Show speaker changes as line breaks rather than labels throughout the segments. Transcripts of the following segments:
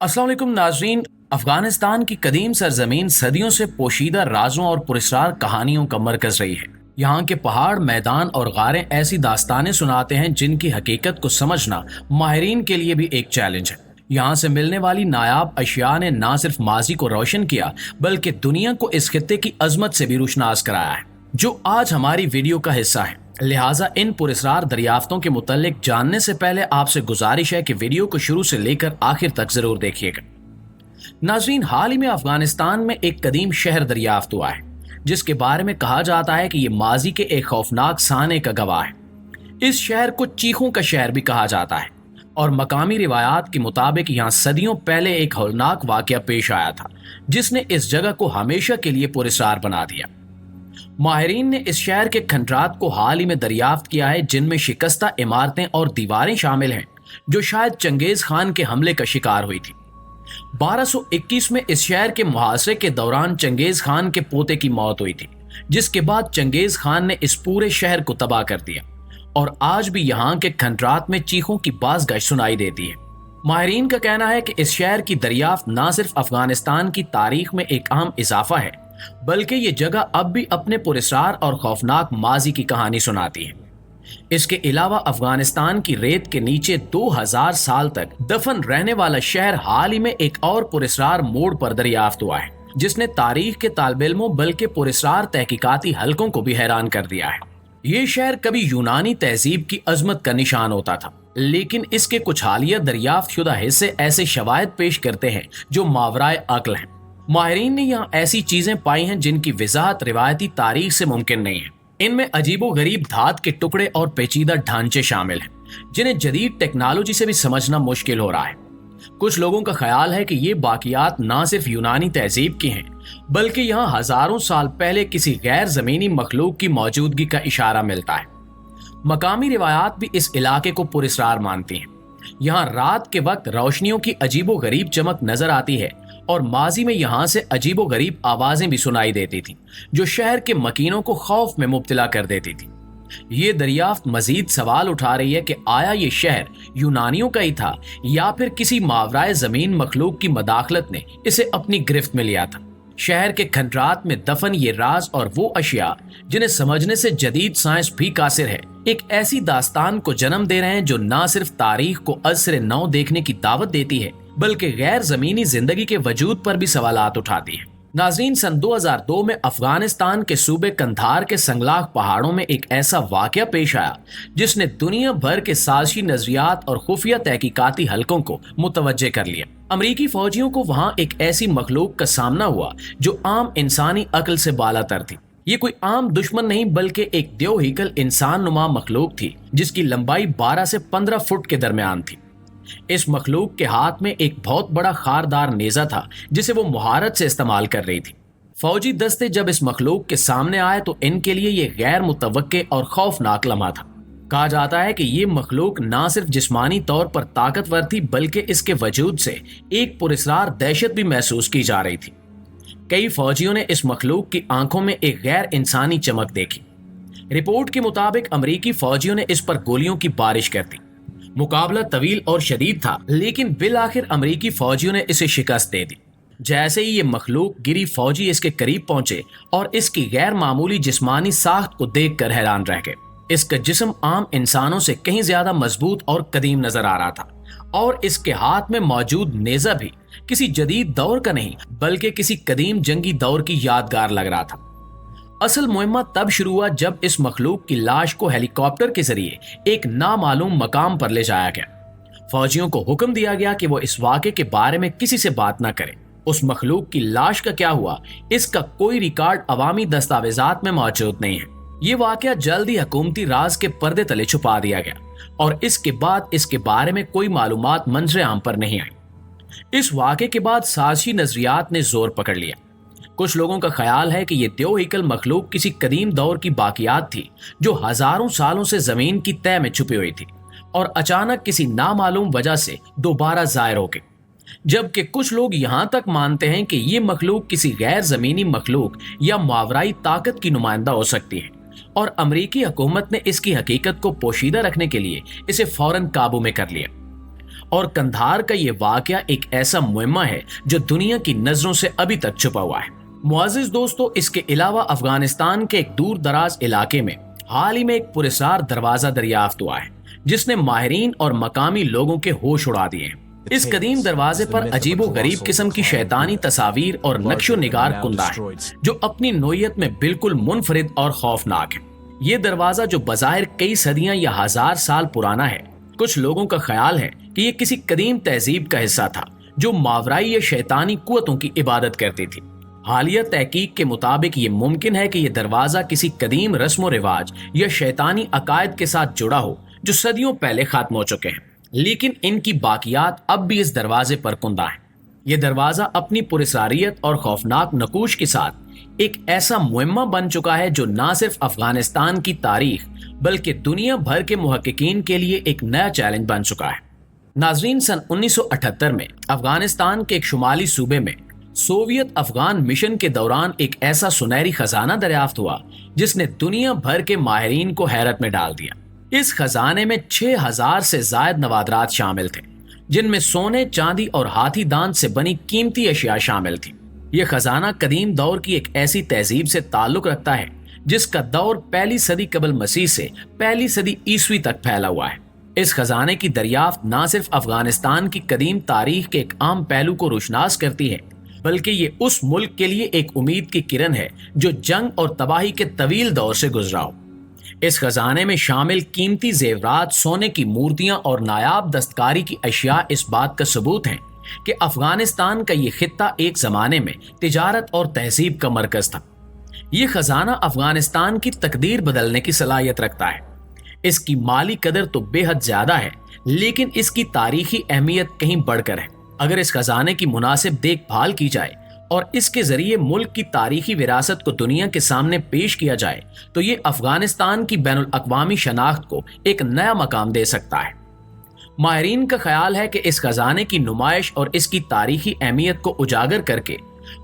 अस्सलाम वालेकुम नाजरीन। अफगानिस्तान की कदीम सरजमीन सदियों से पोशीदा राजों और पुरस्कार कहानियों का मरकज रही है। यहाँ के पहाड़, मैदान और गारें ऐसी दास्तानें सुनाते हैं जिनकी हकीकत को समझना माहिरीन के लिए भी एक चैलेंज है। यहाँ से मिलने वाली नायाब अशिया ने न सिर्फ माजी को रोशन किया बल्कि दुनिया को इस खित्ते की अजमत से भी रुशनास कराया है, जो आज हमारी वीडियो का हिस्सा है। लिहाजा इन पुरस्कार दरियाफ्तों के मुतालिक जानने से पहले आपसे गुजारिश है कि वीडियो को शुरू से लेकर आखिर तक जरूर देखिएगा। नाजरीन, हाल ही में अफगानिस्तान में एक कदीम शहर दरियाफ्त हुआ है जिसके बारे में कहा जाता है कि ये माजी के एक खौफनाक साने का गवाह है। इस शहर को चीखों का शहर भी कहा जाता है और मकामी रिवायात के मुताबिक यहाँ सदियों पहले एक हौलनाक वाकया पेश आया था जिसने इस जगह को हमेशा के लिए पुरस्कार बना दिया। माहिरीन ने इस शहर के खंडरात को हाल ही में दरियाफ्त किया है जिनमें शिकस्ता इमारतें और दीवारें शामिल हैं जो शायद चंगेज खान के हमले का शिकार हुई थी। 1221 में इस शहर के मुहासरे के दौरान चंगेज खान के पोते की मौत हुई थी, जिसके बाद चंगेज खान ने इस पूरे शहर को तबाह कर दिया और आज भी यहाँ के खंडरात में चीखों की बाज़गश सुनाई देती है। माहिरीन का कहना है कि इस शहर की दरियाफ्त न सिर्फ अफगानिस्तान की तारीख में एक अहम इजाफा है बल्कि ये जगह अब भी अपने पुरस्कार और खौफनाक माजी की कहानी सुनाती है। इसके अलावा अफगानिस्तान की रेत के नीचे 2000 साल तक दफन रहने वाला शहर हाल ही में एक और पुरस्कार मोड़ पर दरियाफ्त हुआ है जिसने तारीख के तालिब-इल्मों बल्कि पुरस्कार तहकीकाती हलकों को भी हैरान कर दिया है। ये शहर कभी यूनानी तहजीब की अजमत का निशान होता था, लेकिन इसके कुछ हालिया दरियाफ्त शुदा हिस्से ऐसे शवायद पेश करते हैं जो मावराए अक्ल हैं। माहिरीन ने यहाँ ऐसी चीजें पाई हैं जिनकी वजाहत रिवायती तारीख से मुमकिन नहीं है। इनमें अजीबो गरीब धात के टुकड़े और पेचीदा ढांचे शामिल हैं जिन्हें जदीद टेक्नोलॉजी से भी समझना मुश्किल हो रहा है। कुछ लोगों का ख्याल है कि ये बाकियात न सिर्फ यूनानी तहजीब की हैं बल्कि यहाँ हजारों साल पहले किसी गैर जमीनी मखलूक की मौजूदगी का इशारा मिलता है। मकामी रिवायात भी इस इलाके को पुरस्कार मानती हैं। यहाँ रात के वक्त रोशनियों की अजीबो गरीब चमक नजर आती है और माजी में यहाँ से अजीबो गरीब आवाजें भी सुनाई देती थीं जो शहर के मकीनों को खौफ में मुब्तला कर देती थी। ये दरियाफ्त मजीद सवाल उठा रही है कि आया ये शहर यूनानियों का ही था या फिर किसी मावराए जमीन मखलूक की मदाखलत ने इसे अपनी गिरफ्त में लिया था। शहर के खंडरात में दफन ये राज और वो अशिया जिन्हें समझने से जदीद साइंस भी कासिर है एक ऐसी दास्तान को जन्म दे रहे हैं जो न सिर्फ तारीख को अज़-ए नौ देखने की दावत देती है बल्कि गैर जमीनी जिंदगी के वजूद पर भी सवालात उठाती है। नाज़रीन, सन 2002 में अफगानिस्तान के सूबे कंधार के संगलाख पहाड़ों में एक ऐसा वाकया पेश आया जिसने दुनिया भर के साजिशी नजरियात और खुफिया तहकीकाती हलकों को मुतवज्जे कर लिया। अमरीकी फौजियों को वहां एक ऐसी मखलूक का सामना हुआ जो आम इंसानी अक्ल से बालातर थी। ये कोई आम दुश्मन नहीं बल्कि एक देवहीकल इंसान नुमा मखलूक थी जिसकी लंबाई 12 से 15 फुट के दरमियान थी। इस मखलूक के हाथ में एक बहुत बड़ा खारदार नेजा था जिसे वो मुहारत से इस्तेमाल कर रही थी। फौजी दस्ते जब इस मखलूक के सामने आए तो इनके लिए ये गैर मुतवक्के और खौफनाक लम्हा था। कहा जाता है कि ये मखलूक न सिर्फ जिस्मानी तौर पर ताकतवर थी बल्कि इसके वजूद से एक पुरस्कार दहशत भी महसूस की जा रही थी। कई फौजियों ने इस मखलूक की आंखों में एक गैर इंसानी चमक देखी। रिपोर्ट के मुताबिक अमरीकी फौजियों ने इस पर गोलियों की बारिश कर दी। मुकाबला तवील और शदीद था लेकिन बिल आखिर अमरीकी फौजियों ने इसे शिकस्त दे दी। जैसे ही ये मखलूक गिरी, फौजी इसके करीब पहुंचे और इसकी गैर मामूली जिस्मानी साख्त को देखकर हैरान रह गए। इसका जिस्म आम इंसानों से कहीं ज्यादा मजबूत और कदीम नजर आ रहा था और इसके हाथ में मौजूद नेजा भी किसी जदीद दौर का नहीं बल्कि किसी कदीम जंगी दौर की यादगार लग रहा था। असल मुहिम्मा तब शुरू हुआ जब इस मखलूक की लाश को हेलीकॉप्टर के जरिए एक नामालूम मकाम पर ले जाया गया। फौजियों को हुक्म दिया गया कि वो इस वाक़े के बारे में किसी से बात न करें। उस मखलूक की लाश का क्या हुआ इसका कोई रिकॉर्ड अवामी दस्तावेजात में मौजूद नहीं है। ये वाक़या जल्द ही हुकूमती राज के पर्दे तले छुपा दिया गया और इसके बाद इसके बारे में कोई मालूमात मंजर आम पर नहीं आई। इस वाक़े के बाद साजिशी नजरियात ने जोर पकड़ लिया। कुछ लोगों का ख्याल है कि ये देवहीकल मखलूक किसी कदीम दौर की बाकियात थी जो हजारों सालों से जमीन की तह में छुपी हुई थी और अचानक किसी नामालूम वजह से दोबारा जाहिर हो गई। जबकि कुछ लोग यहाँ तक मानते हैं कि ये मखलूक किसी गैर जमीनी मखलूक या मावराई ताकत की नुमाइंदा हो सकती है और अमरीकी हुकूमत ने इसकी हकीकत को पोशीदा रखने के लिए इसे फौरन काबू में कर लिया। और कंधार का ये वाकया एक ऐसा मुहिम्मा है जो दुनिया की नजरों से अभी तक छुपा हुआ है। मुअज़्ज़िज़ दोस्तों, इसके अलावा अफगानिस्तान के एक दूर दराज इलाके में हाल ही में एक पुरस्कार दरवाजा दरियाफ्त हुआ है जिसने माहिरीन और मकामी लोगों के होश उड़ा दिए हैं। इस कदीम दरवाजे पर अजीबो गरीब किस्म की शैतानी तस्वीर और नक्शो निगार कुंदा है जो अपनी नोयत में बिल्कुल मुनफरिद और खौफनाक है। ये दरवाजा जो बज़ाहिर कई सदियां या हजार साल पुराना है, कुछ लोगों का ख्याल है कि ये किसी कदीम तहजीब का हिस्सा था जो मावराई या शैतानी कुव्वतों की इबादत करती थी। हालिया तहकीक के मुताबिक ये मुमकिन है कि यह दरवाजा किसी कदीम रस्म व रिवाज या शैतानी अकायद के साथ जुड़ा हो जो सदियों पहले खत्म हो चुके हैं, लेकिन इनकी बाकियात अब भी इस दरवाजे पर कुंदा है। यह दरवाजा अपनी पुरस्कारियत और खौफनाक नकूश के साथ एक ऐसा मुहिम्मा बन चुका है जो न सिर्फ अफगानिस्तान की तारीख बल्कि दुनिया भर के मुहक्किकीन के लिए एक नया चैलेंज बन चुका है। नाजरीन, सन 1978 में अफगानिस्तान के एक शुमाली सूबे में सोवियत अफगान मिशन के दौरान एक ऐसा सुनहरी खजाना दरियाफ्त हुआ जिसने दुनिया भर के माहिरीन को हैरत में डाल दिया। इस खजाने में 6000 से जायद नवादरात शामिल थे, जिनमें सोने, चांदी और हाथी दांत से बनी कीमती अशिया शामिल थी। यह खजाना कदीम दौर की एक ऐसी तहजीब से ताल्लुक रखता है जिसका दौर पहली सदी कबल मसीह से पहली सदी ईस्वी तक फैला हुआ है। इस खजाने की दरियाफ्त न सिर्फ अफगानिस्तान की कदीम तारीख के एक आम पहलू को रोशनास करती है, बल्कि ये उस मुल्क के लिए एक उम्मीद की किरण है जो जंग और तबाही के तवील दौर से गुजरा हो। इस खजाने में शामिल कीमती जेवरात, सोने की मूर्तियां और नायाब दस्तकारी की अशिया इस बात का सबूत हैं कि अफगानिस्तान का ये खित्ता एक जमाने में तिजारत और तहजीब का मरकज था। ये खजाना अफगानिस्तान की तकदीर बदलने की सलाहियत रखता है। इसकी माली कदर तो बेहद ज्यादा है, लेकिन इसकी तारीखी अहमियत कहीं बढ़कर है। अगर इस खजाने की मुनासिब देखभाल की जाए और इसके जरिए मुल्क की तारीखी विरासत को दुनिया के सामने पेश किया जाए तो ये अफगानिस्तान की बैनुल अक़वामी शनाख्त को एक नया मकाम दे सकता है। माहिरीन का ख्याल है कि इस खजाने की नुमाइश और इसकी तारीखी अहमियत को उजागर करके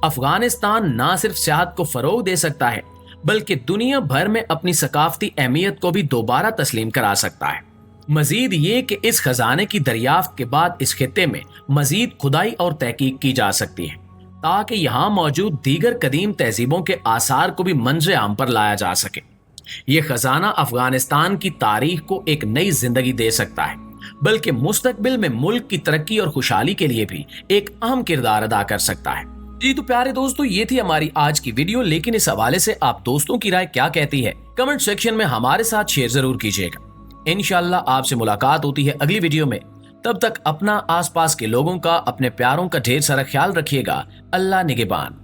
अफगानिस्तान न सिर्फ सियाहत को फरोग दे सकता है बल्कि दुनिया भर में अपनी सकाफती अहमियत को भी दोबारा तस्लीम करा सकता है। मजीद ये कि इस खजाने की दरियाफ्त के बाद इस खित्ते में मजीद खुदाई और तहकीक की जा सकती है ताकि यहाँ मौजूद दीगर कदीम तहजीबों के आसार को भी मंजर आम पर लाया जा सके। ये खजाना अफगानिस्तान की तारीख को एक नई जिंदगी दे सकता है, बल्कि मुस्तकबिल में मुल्क की तरक्की और खुशहाली के लिए भी एक अहम किरदार अदा कर सकता है। जी तो प्यारे दोस्तों, ये थी हमारी आज की वीडियो, लेकिन इस हवाले से आप दोस्तों की राय क्या कहती है कमेंट सेक्शन में हमारे साथ शेयर जरूर कीजिएगा। इंशाल्लाह आपसे मुलाकात होती है अगली वीडियो में। तब तक अपना, आसपास के लोगों का, अपने प्यारों का ढेर सारा ख्याल रखिएगा। अल्लाह निगहबान।